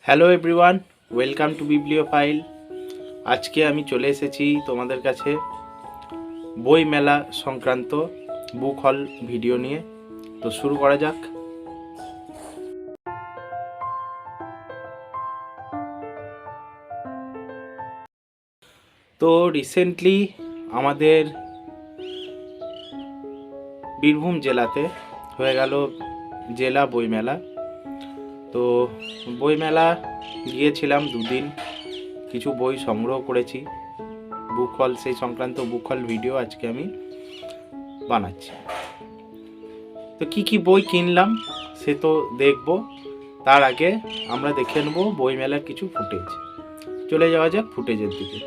Hello everyone, welcome to বিবলিওফাইল। আজকে আমি চলে এসেছি তোমাদের কাছে বই মেলা সংক্রান্ত বুক হল ভিডিও নিয়ে। তো শুরু করা যাক। তো রিসেন্টলি আমাদের বীরভূম জেলাতে হয়ে গেল জেলা বইমেলা। তো বইমেলা গিয়েছিলাম দুদিন, কিছু বই সংগ্রহ করেছি। বুক হল, সেই সংক্রান্ত বুক হল ভিডিও আজকে আমি বানাচ্ছি। তো কি কি বই কিনলাম সে তো দেখব, তার আগে আমরা দেখে নেব বইমেলার কিছু ফুটেজ। চলে যাওয়া যাক ফুটেজের দিকে।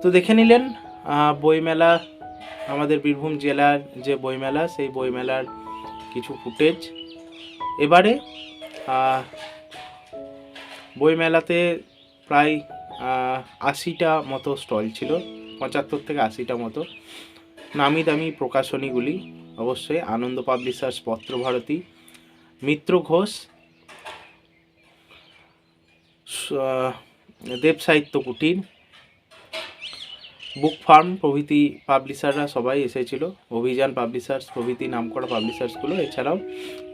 তো দেখে নিলেন বইমেলা, আমাদের বীরভূম জেলার যে বইমেলা, সেই বইমেলার কিছু ফুটেজ। এবারে বইমেলাতে প্রায় 80টা মতো স্টল ছিল, 75 থেকে 80টা মতো। নামি দামি প্রকাশনীগুলি অবশ্যই আনন্দ পাবলিশার্স, পত্রভারতী, মিত্র ঘোষ, দেব সাহিত্য কুটির, বুক ফার্ম প্রভৃতি পাবলিশাররা সবাই এসেছিল, অভিযান পাবলিশার্স প্রভৃতি নামকরা পাবলিশার্সগুলো, এছাড়াও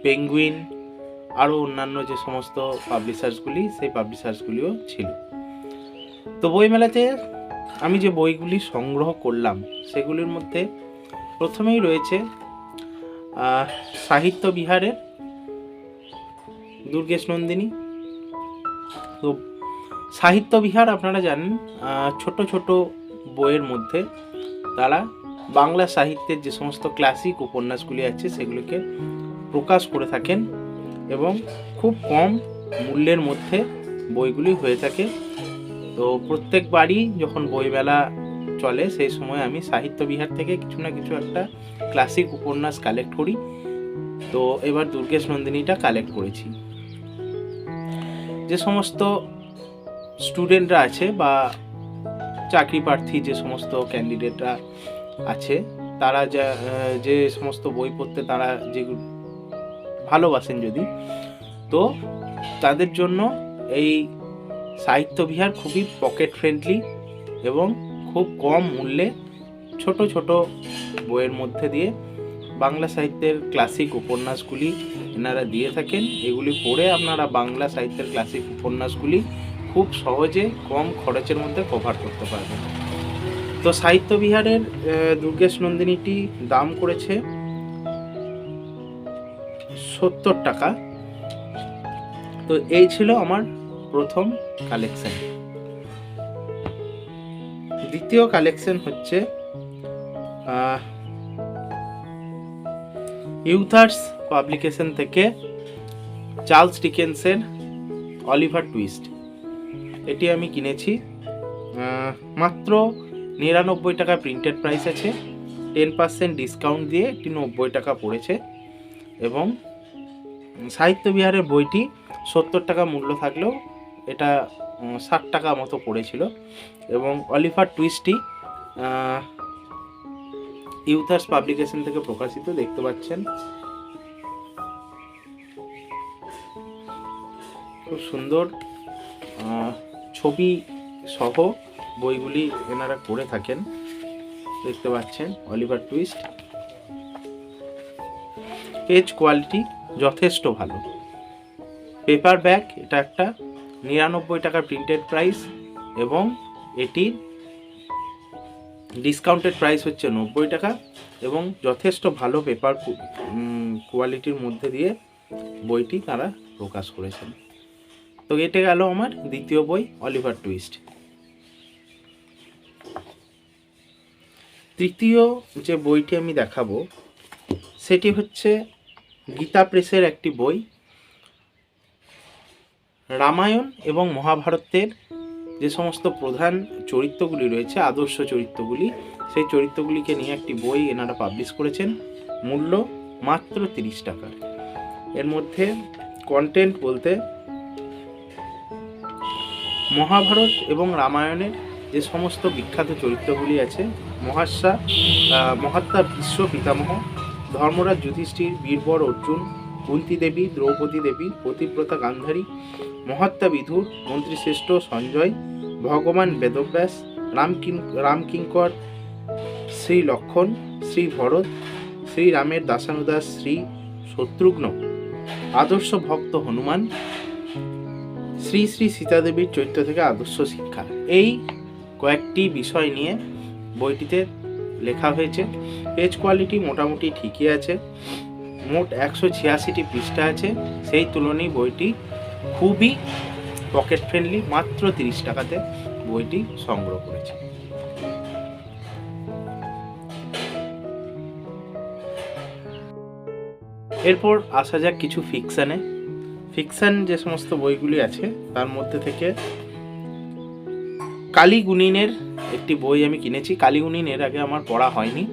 পেঙ্গুইন, আরও অন্যান্য যে সমস্ত পাবলিশার্সগুলি, সেই পাবলিশার্সগুলিও ছিল। তো বইমেলাতে আমি যে বইগুলি সংগ্রহ করলাম সেগুলির মধ্যে প্রথমেই রয়েছে সাহিত্য বিহারের দুর্গেশ নন্দিনী। তো সাহিত্য বিহার আপনারা জানেন, ছোট ছোট বইয়ের মধ্যে তারা বাংলা সাহিত্যের যে সমস্ত ক্লাসিক উপন্যাসগুলি আছে সেগুলিকে প্রকাশ করে থাকেন এবং খুব কম মূল্যের মধ্যে বইগুলি হয়ে থাকে। তো প্রত্যেকবারই যখন বইমেলা চলে সেই সময় আমি সাহিত্য বিহার থেকে কিছু না কিছু একটা ক্লাসিক উপন্যাস কালেক্ট করি। তো এবার দুর্গেশ নন্দিনীটা কালেক্ট করেছি। যে সমস্ত স্টুডেন্টরা আছে বা চাকরি প্রার্থী যে সমস্ত ক্যান্ডিডেটরা আছে, তারা যে সমস্ত বই পড়তে তারা যেগুলো ভালোবাসেন যদি, তো তাদের জন্য এই সাহিত্য বিহার খুবই পকেট ফ্রেন্ডলি এবং খুব কম মূল্যে ছোট ছোট বইয়ের মধ্যে দিয়ে বাংলা সাহিত্যের ক্লাসিক উপন্যাসগুলি এনারা দিয়ে থাকেন। এগুলি পড়ে আপনারা বাংলা সাহিত্যের ক্লাসিক উপন্যাসগুলি খুব সহজে কম খরচের মধ্যে কভার করতে পারবেন। তো সাহিত্য বিহারের দুর্গেশ নন্দিনীটি দাম করেছে 70 টাকা। তো এই ছিল আমার প্রথম কালেকশন। দ্বিতীয় কালেকশন হচ্ছে ইউথার্স পাবলিকেশন থেকে চার্লস ডিকেন্সের অলিভার টুইস্ট। এটি আমি কিনেছি, মাত্র 99 টাকা প্রিন্টেড প্রাইস আছে, 10% ডিসকাউন্ট দিয়ে এটি 90 টাকা পড়েছে। এবং সাহিত্য বিহারের বইটি 70 টাকা মূল্য থাকলেও এটা 60 টাকা মতো পড়েছিল। এবং অলিভার টুইস্টটি ইউথার্স পাবলিকেশন থেকে প্রকাশিত, দেখতে পাচ্ছেন খুব সুন্দর ছবি সহ বইগুলি এনারা করে থাকেন, দেখতে পাচ্ছেন অলিভার টুইস্ট। পেজ কোয়ালিটি যথেষ্ট ভালো। পেপার ব্যাগ, এটা একটা 99 টাকা প্রিন্টেড প্রাইস এবং এটি ডিসকাউন্টেড প্রাইস হচ্ছে 90 টাকা এবং যথেষ্ট ভালো পেপার কোয়ালিটির মধ্যে দিয়ে বইটি তারা প্রকাশ করেছেন। তো এটা গেল আমার দ্বিতীয় বই অলিভার টুইস্ট। তৃতীয় যে বইটি আমি দেখাবো সেটি হচ্ছে গীতা প্রেসের একটি বই, রামায়ণ এবং মহাভারতের যে সমস্ত প্রধান চরিত্রগুলি রয়েছে, আদর্শ চরিত্রগুলি, সেই চরিত্রগুলিকে নিয়ে একটি বই এনারা পাবলিশ করেছেন। মূল্য মাত্র 30 টাকা। এর মধ্যে কন্টেন্ট বলতে মহাভারত এবং রামায়ণের যে সমস্ত বিখ্যাত চরিত্রগুলি আছে, মহাত্মা ভীষ্ম পিতামহ, ধর্মরাজ যুধিষ্ঠির, বীরবর অর্জুন, কুন্তী দেবী, দ্রৌপদী দেবী, পতিব্রতা গান্ধারী, মহাত্মা বিদুর, মন্ত্রীশ্রেষ্ঠ সঞ্জয়, ভগবান বেদব্যাস, রামকিঙ্কর, শ্রী লক্ষণ, শ্রী ভরত, শ্রীরামের দাসানুদাস শ্রী শত্রুঘ্ন, আদর্শ ভক্ত হনুমান, শ্রী শ্রী সীতাদেবীর চরিত্র থেকে আদর্শ শিক্ষা, এই কয়েকটি বিষয় নিয়ে বইটিতে লেখা হয়েছে। পেজ কোয়ালিটি মোটামুটি ঠিকই আছে। মোট 186টি পৃষ্ঠা আছে, সেই তুলনায় বইটি খুবই পকেট ফ্রেন্ডলি। মাত্র 30 টাকাতে বইটি সংগ্রহ করেছে। এরপর আসা যাক কিছু ফিকশানে। ফিকশান যে সমস্ত বইগুলি আছে তার মধ্যে থেকে কালীগুণিনের একটি বই আমি কিনেছি। কালীগুণিন এর আগে আমার পড়া হয়নি,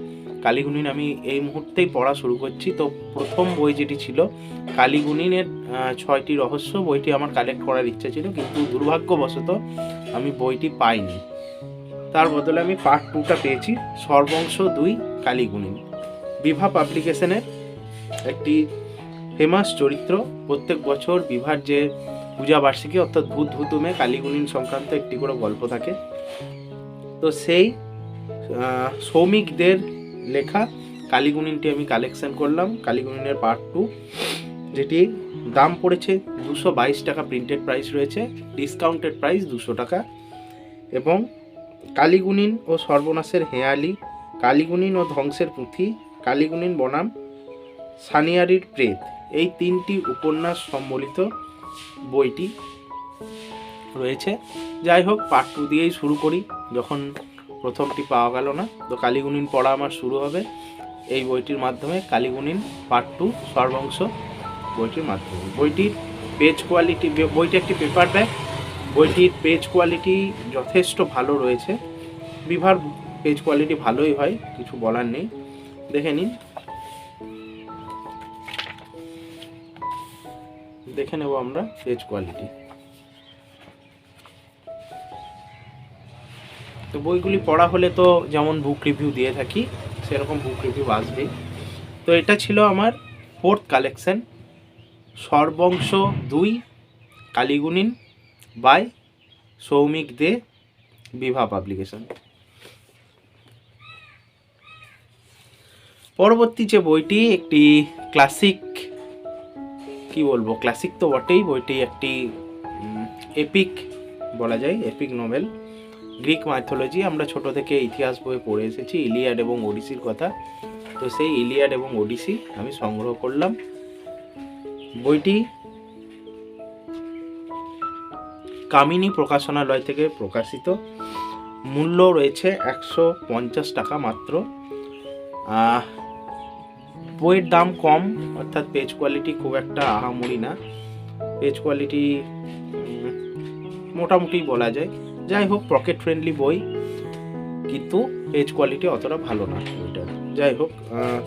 কালীগুণিন আমি এই মুহূর্তেই পড়া শুরু করছি। তো প্রথম বই যেটি ছিল কালীগুণিনের 6টি রহস্য, বইটি আমার কালেক্ট করার ইচ্ছা ছিল, কিন্তু দুর্ভাগ্যবশত আমি বইটি পাইনি। তার বদলে আমি পার্ট 2টা পেয়েছি, সর্বংশ 2 কালীগুণিন। বিভা পাবলিকেশনের একটি ফেমাস চরিত্র। প্রত্যেক বছর বিভার যে পূজা বার্ষিকী অর্থাৎ ভূত ভূতুমে কালীগুণিন সংক্রান্ত একটি করে গল্প থাকে। তো সেই সৌমিকদের লেখা কালীগুণিনটি আমি কালেকশন করলাম, কালীগুণিনের পার্ট 2, যেটি দাম পড়েছে 222 টাকা, প্রিন্টেড প্রাইস রয়েছে, ডিসকাউন্টেড প্রাইস 200 টাকা। এবং কালীগুণিন ও সর্বনাশের হেয়ালি, কালীগুণিন ও ধ্বংসের পুঁথি, কালীগুণিন বনাম সানিয়ারির প্রেত, এই 3টি উপন্যাস সম্বলিত বইটি রয়েছে। যাই হোক, পার্ট 2 দিয়েই শুরু করি, যখন প্রথমটি পাওয়া গেল না। তো কালীগুণিন পড়া আমার শুরু হবে এই বইটির মাধ্যমে, কালীগুণিন পার্ট 2 সর্বংশ বইটির মাধ্যমে। বইটির পেজ কোয়ালিটি, বইটি একটি পেপার ব্যাক, বইটির পেজ কোয়ালিটি যথেষ্ট ভালো রয়েছে। বিভার পেজ কোয়ালিটি ভালোই হয়, কিছু বলার নেই। দেখে নিন, দেখে নেব আমরা পেজ কোয়ালিটি। তো বইগুলি পড়া হলে তো যেমন বুক রিভিউ দিয়ে থাকি, সেরকম বুক রিভিউ আসবেই। তো এটা ছিল আমার 4th কালেকশন, সর্বংশ 2 কালীগুণিন বাই সৌমিক দে, বিভা পাবলিকেশন। পরবর্তী যে বইটি একটি ক্লাসিক, কি বলবো, ক্লাসিক তো বটেই, বইটি একটি এপিক বলা যায়, এপিক নোভেল, গ্রিক মাইথোলজি। আমরা ছোট থেকে ইতিহাস বই পড়ে এসেছি ইলিয়াড এবং ওডিসির কথা। তো সেই ইলিয়াড এবং ওডিসি আমি সংগ্রহ করলাম। বইটি কামিনী প্রকাশনালয় থেকে প্রকাশিত, মূল্য রয়েছে 150 টাকা মাত্র। বইয়ের দাম কম, অর্থাৎ পেজ কোয়ালিটি খুব একটা আহামরি না, পেজ কোয়ালিটি মোটামুটি বলা যায়। যাই হোক, পকেট ফ্রেন্ডলি বই, কিন্তু পেজ কোয়ালিটি অতটা ভালো না বইটার। যাই হোক,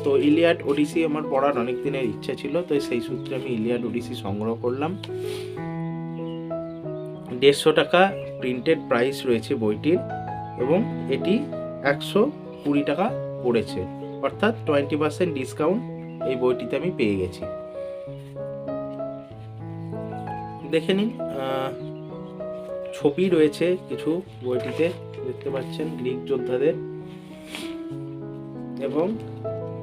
তো ইলিয়াড ওডিসি আমার পড়ার অনেক দিনের ইচ্ছা ছিল, তো সেই সূত্রে আমি ইলিয়াড ওডিসি সংগ্রহ করলাম। 150 টাকা প্রিন্টেড প্রাইস রয়েছে বইটির, এবং এটি 120 টাকা পড়েছে, অর্থাৎ 20% ডিসকাউন্ট এই বইটিতে আমি পেয়ে গেছি। দেখে নিন, ছবি রয়েছে কিছু বইটিতে, দেখতে পাচ্ছেন গ্রিক যোদ্ধাদের, এবং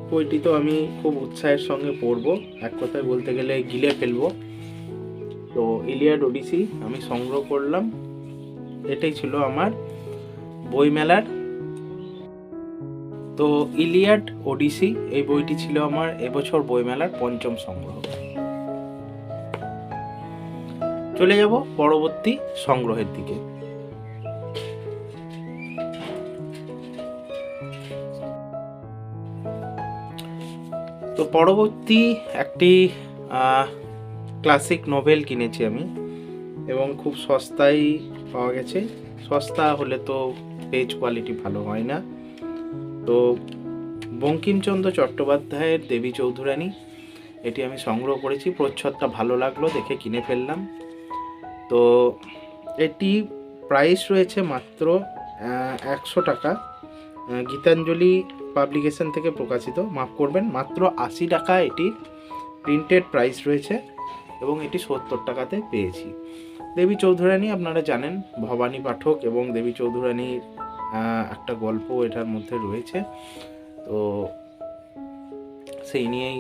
বইটি তো আমি খুব উৎসাহের সঙ্গে পড়বো, এক কথায় বলতে গেলে গিলে ফেলবো। তো ইলিয়াড ওডিসি আমি সংগ্রহ করলাম। এটাই ছিল আমার বইমেলার। তো ইলিয়াড ওডিসি এই বইটি ছিল আমার এবছর বইমেলার 5ম সংগ্রহ। চলে যাব পরবর্তী সংগ্রহের দিকে। তো পরবর্তী একটি ক্লাসিক নোভেল কিনেছি আমি, এবং খুব সস্তায় পাওয়া গেছে। সস্তা হলে তো পেজ কোয়ালিটি ভালো হয় না। তো বঙ্কিমচন্দ্র চট্টোপাধ্যায়ের দেবী চৌধুরানী, এটি আমি সংগ্রহ করেছি। প্রচ্ছদটা ভালো লাগলো দেখে কিনে ফেললাম। তো এটি প্রাইস রয়েছে মাত্র 100 টাকা, গীতাঞ্জলি পাবলিকেশন থেকে প্রকাশিত, মাফ করবেন, মাত্র 80 টাকা এটি প্রিন্টেড প্রাইস রয়েছে, এবং এটি 70 টাকাতে পেয়েছি। দেবী চৌধুরানী আপনারা জানেন, ভবানী পাঠক এবং দেবী চৌধুরানীর একটা গল্প এটার মধ্যে রয়েছে। তো সেই নিয়েই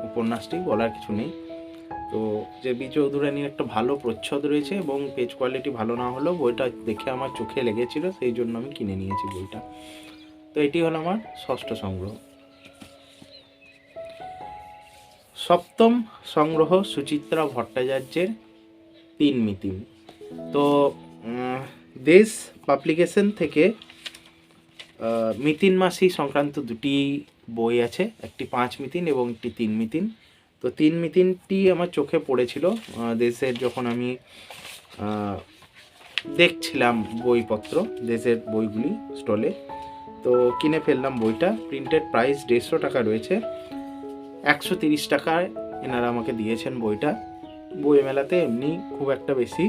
উপন্যাসটি, বলার কিছু নেই। তো দেবী চৌধুরানীর একটা ভালো প্রচ্ছদ রয়েছে, এবং পেজ কোয়ালিটি ভালো না হলেও বইটা দেখে আমার চোখে লেগেছিল, সেই জন্য আমি কিনে নিয়েছি বইটা। তো এটি হলো আমার 6ষ্ঠ সংগ্রহ। 7ম সংগ্রহ সুচিত্রা ভট্টাচার্যের 3 মিতিন। তো দেশ পাবলিকেশন থেকে মিতিন মাসি সংক্রান্ত 2টি বই আছে, একটি 5 মিতিন এবং একটি 3 মিতিন। তো 3 মিতিনটি আমার চোখে পড়েছিল দেশের, যখন আমি দেখছিলাম বইপত্র, দেশের বইগুলি স্টলে, তো কিনে ফেললাম বইটা। প্রিন্টেড প্রাইস 150 টাকা রয়েছে, 130 টাকায় এনারা আমাকে দিয়েছেন বইটা। বই মেলাতে এমনি খুব একটা বেশি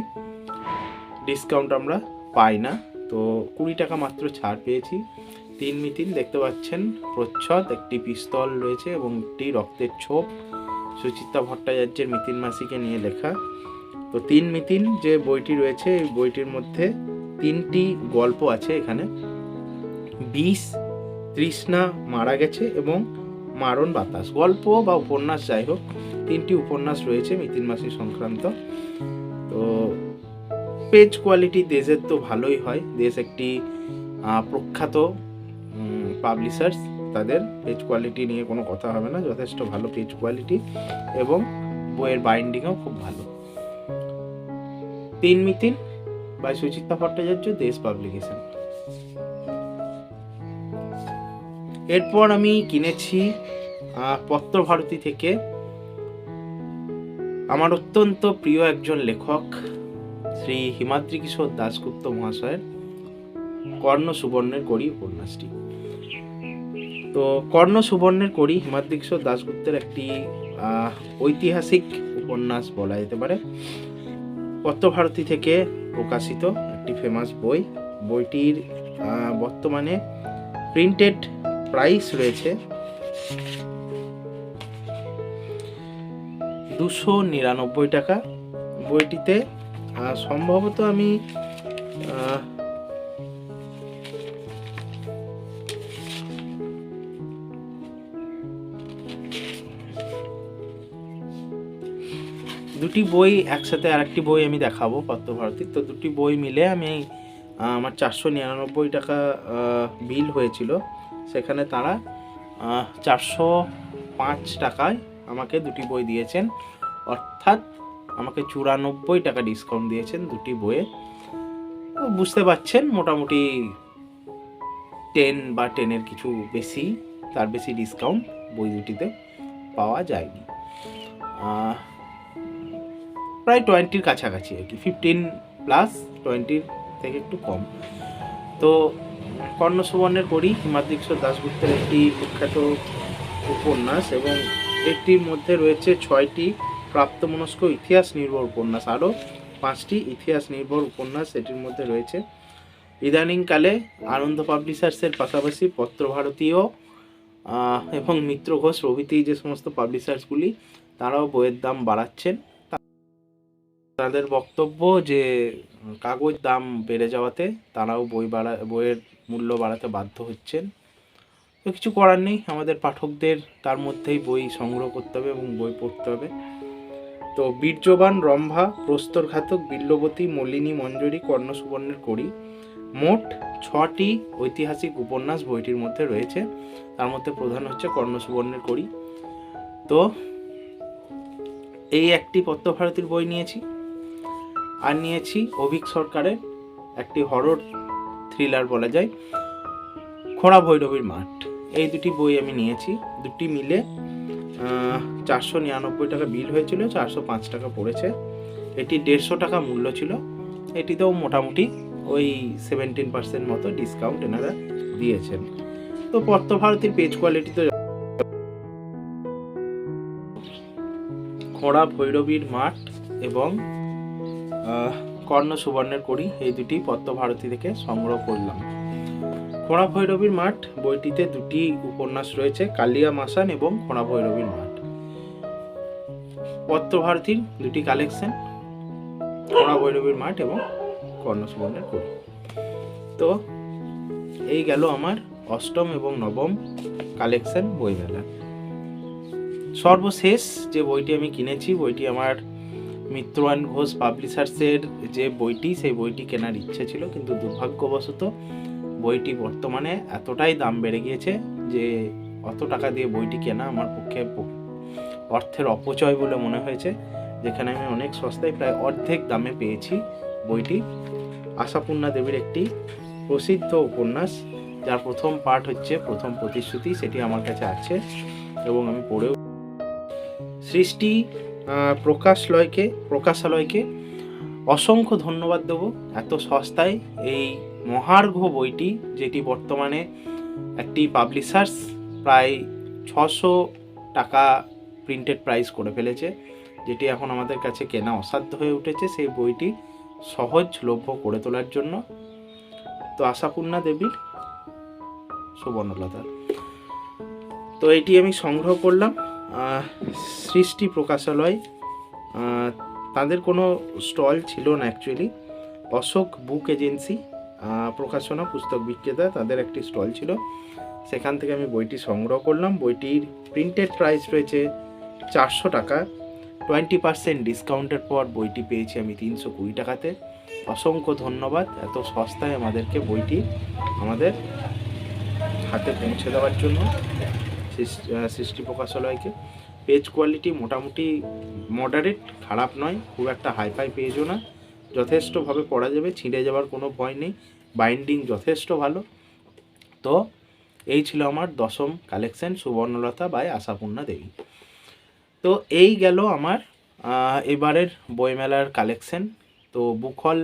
ডিসকাউন্ট আমরা পাই না, তো 20 টাকা মাত্র ছাড় পেয়েছি। 3 মিতিন দেখতে পাচ্ছেন, প্রচ্ছদ, একটি পিস্তল রয়েছে এবং একটি রক্তের ছোপ, সুচিত্রা ভট্টাচার্যের মিতিন মাসিকে নিয়ে লেখা। তো 3 মিতিন যে বইটি রয়েছে, এই বইটির মধ্যে 3টি গল্প আছে। এখানে বিষ, তৃষ্ণা মারা গেছে এবং মারণ বাতাস, গল্প বা উপন্যাস যাই হোক, 3টি উপন্যাস রয়েছে মিতিন মাসি সংক্রান্ত। তো পেজ কোয়ালিটি দেশের তো ভালোই হয়, দেশ একটি প্রখ্যাত পাবলিশার্স, তাদের পেজ কোয়ালিটি নিয়ে কোনো কথা হবে না, যথেষ্ট ভালো পেজ কোয়ালিটি এবং বইয়ের বাইন্ডিংও খুব ভালো। 3 মিতিন বাই সুচিত্রা ভট্টাচার্য, দেশ পাবলিকেশন। এরপর আমি কিনেছি পত্রভারতী থেকে আমার অত্যন্ত প্রিয় একজন লেখক শ্রী হিমাদ্রি কিশোর দাশগুপ্ত মহাশয়ের কর্ণ সুবর্ণের কড়ি উপন্যাসটি। তো কর্ণ সুবর্ণের কড়ি হিমাদ্রি কিশোর দাশগুপ্তের একটি ঐতিহাসিক উপন্যাস বলা যেতে পারে। পত্রভারতী থেকে প্রকাশিত একটি ফেমাস বই। বইটির বর্তমানে প্রিন্টেড প্রাইস রয়েছে 299 টাকা। বইটিতে সম্ভবত আমি দুটি বই একসাথে, আরেকটি বই আমি দেখাবো পত্রভারতীর, তো দুটি বই মিলে আমি আমার 499 টাকা বিল হয়েছিল, সেখানে তারা 405 টাকায় আমাকে দুটি বই দিয়েছেন, অর্থাৎ আমাকে 94 টাকা ডিসকাউন্ট দিয়েছেন দুটি বইয়ে। বুঝতে পারছেন মোটামুটি 10 বা 10-এর কিছু বেশি, তার বেশি ডিসকাউন্ট বই দুটিতে পাওয়া যায়নি। প্রায় 20-র কাছাকাছি আর কি, 15 প্লাস 20-র থেকে একটু কম। তো কর্ণ সুবর্ণের কড়ি হিমাদ্রি কিশোর দাশগুপ্তের একটি প্রখ্যাত উপন্যাস এবং এটির মধ্যে রয়েছে 6টি প্রাপ্তমনস্ক ইতিহাস নির্ভর উপন্যাস, আরও 5টি ইতিহাস নির্ভর উপন্যাস এটির মধ্যে রয়েছে। ইদানিংকালে আনন্দ পাবলিশার্সের পাশাপাশি পত্রভারতীয় এবং মিত্র ঘোষ প্রভৃতি যে সমস্ত পাবলিশার্সগুলি, তারাও বইয়ের দাম বাড়াচ্ছেন। তাদের বক্তব্য যে কাগজ দাম বেড়ে যাওয়াতে তারাও বইয়ের মূল্য বাড়াতে বাধ্য হচ্ছেন। তো কিছু করার নেই, আমাদের পাঠকদের তার মধ্যেই বই সংগ্রহ করতে হবে এবং বই পড়তে হবে। তো বীর্যবান, রম্ভা, প্রস্তরঘাতক, বিল্লবতী, মল্লিনী, মঞ্জরী, কর্ণ সুবর্ণের কড়ি, মোট 6টি ঐতিহাসিক উপন্যাস বইটির মধ্যে রয়েছে। তার মধ্যে প্রধান হচ্ছে কর্ণ সুবর্ণের কড়ি। তো এই একটি পত্রভারতীর বই নিয়েছি, আর নিয়েছি অভিক সরকারের একটি হরর থ্রিলার বলা যায়, খোঁড়া ভৈরবীর মাঠ। এই দুটি বই আমি নিয়েছি, দুটি মিলে 499 টাকা বিল হয়েছিল, 405 টাকা পড়েছে। এটি 150 টাকা মূল্য ছিল, এটিতেও মোটামুটি ওই 17% মতো ডিসকাউন্ট এনারা দিয়েছেন। তো পত্রভারতীর পেজ কোয়ালিটি তো, খোঁড়া ভৈরবীর মাঠ এবং কর্ণ সুবর্ণের কড়ি, এই দুটি পত্রভারতী থেকে সংগ্রহ করলাম। খোঁড়া ভৈরবীর মাঠ বইটিতে দুটি উপন্যাস রয়েছে, কালিয়া মাসান এবং খোঁড়া ভৈরবীর মাঠ। পত্রভারতীর দুটি কালেকশন, খোঁড়া ভৈরবীর মাঠ এবং কর্ণ সুবর্ণের কড়ি। তো এই গেল আমার 8ম এবং 9ম কালেকশন বইমেলা। সর্বশেষ যে বইটি আমি কিনেছি, বইটি আমার মিত্রওয়ান ঘোষ পাবলিশার্সের যে বইটি, সেই বইটি কেনার ইচ্ছে ছিল, কিন্তু দুর্ভাগ্যবশত বইটি বর্তমানে এতটাই দাম বেড়ে গিয়েছে যে অত টাকা দিয়ে বইটি কেনা আমার পক্ষে অর্থের অপচয় বলে মনে হয়েছে, যেখানে আমি অনেক সস্তায় প্রায় অর্ধেক দামে পেয়েছি বইটি। আশাপূর্ণা দেবীর একটি প্রসিদ্ধ উপন্যাস, যার প্রথম পার্ট হচ্ছে প্রথম প্রতিশ্রুতি, সেটি আমার কাছে আছে এবং আমি পড়েও। সৃষ্টি প্রকাশালয়কে অসংখ্য ধন্যবাদ দেবো এত সস্তায় এই মহার্ঘ বইটি, যেটি বর্তমানে একটি পাবলিশার্স প্রায় 600 টাকা প্রিন্টেড প্রাইস করে ফেলেছে, যেটি এখন আমাদের কাছে কেনা অসাধ্য হয়ে উঠেছে সেই বইটি সহজলভ্য করে তোলার জন্য। তো আশাপূর্ণা দেবীর সুবর্ণলতা, তো এটি আমি সংগ্রহ করলাম সৃষ্টি প্রকাশালয়। তাদের কোনো স্টল ছিল না অ্যাকচুয়ালি, অশোক বুক এজেন্সি প্রকাশনা পুস্তক বিক্রেতা, তাদের একটি স্টল ছিল, সেখান থেকে আমি বইটি সংগ্রহ করলাম। বইটির প্রিন্টেড প্রাইস রয়েছে 400 টাকা, 20% ডিসকাউন্টের পর বইটি পেয়েছি আমি 320 টাকাতে। অসংখ্য ধন্যবাদ এত সস্তায় আমাদেরকে বইটি আমাদের হাতে পৌঁছে দেওয়ার জন্য সৃষ্টি প্রকাশালয়কে। পেজ কোয়ালিটি মোটামুটি মডারেট, খারাপ নয়, খুব একটা হাইফাই পেজও না, যথেষ্টভাবে পড়া যাবে, ছিঁড়ে যাওয়ার কোনো ভয় নেই, বাইন্ডিং যথেষ্ট ভালো। তো এই ছিল আমার 10ম কালেকশন, সুবর্ণলতা বাই আশাপূর্ণা দেবী। তো এই গেল আমার এবারের বইমেলার কালেকশন। তো বুকহল,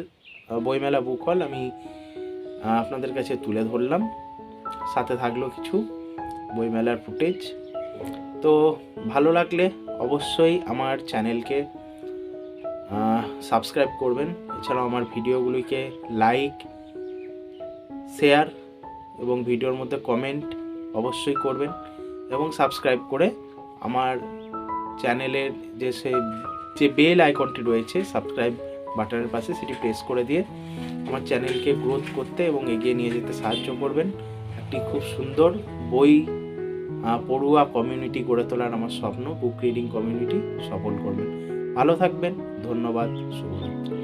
বইমেলা বুকহল আমি আপনাদের কাছে তুলে ধরলাম, সাথে থাকলো কিছু বইমেলার ফুটেজ। তো ভালো লাগলে অবশ্যই আমার চ্যানেলকে সাবস্ক্রাইব করবেন, এছাড়াও আমার ভিডিওগুলিকে লাইক, শেয়ার এবং ভিডিওর মধ্যে কমেন্ট অবশ্যই করবেন, এবং সাবস্ক্রাইব করে আমার চ্যানেলের যে বেল আইকনটি রয়েছে সাবস্ক্রাইব বাটনের পাশে, সেটি প্রেস করে দিয়ে আমার চ্যানেলকে গ্রোথ করতে এবং এগিয়ে নিয়ে যেতে সাহায্য করবেন। একটি খুব সুন্দর বই পড়ুয়া কমিউনিটি গড়ে তোলার আমার স্বপ্ন, বুক রিডিং কমিউনিটি সফল করবেন। ভালো থাকবেন, ধন্যবাদ, শুভরাত্রি।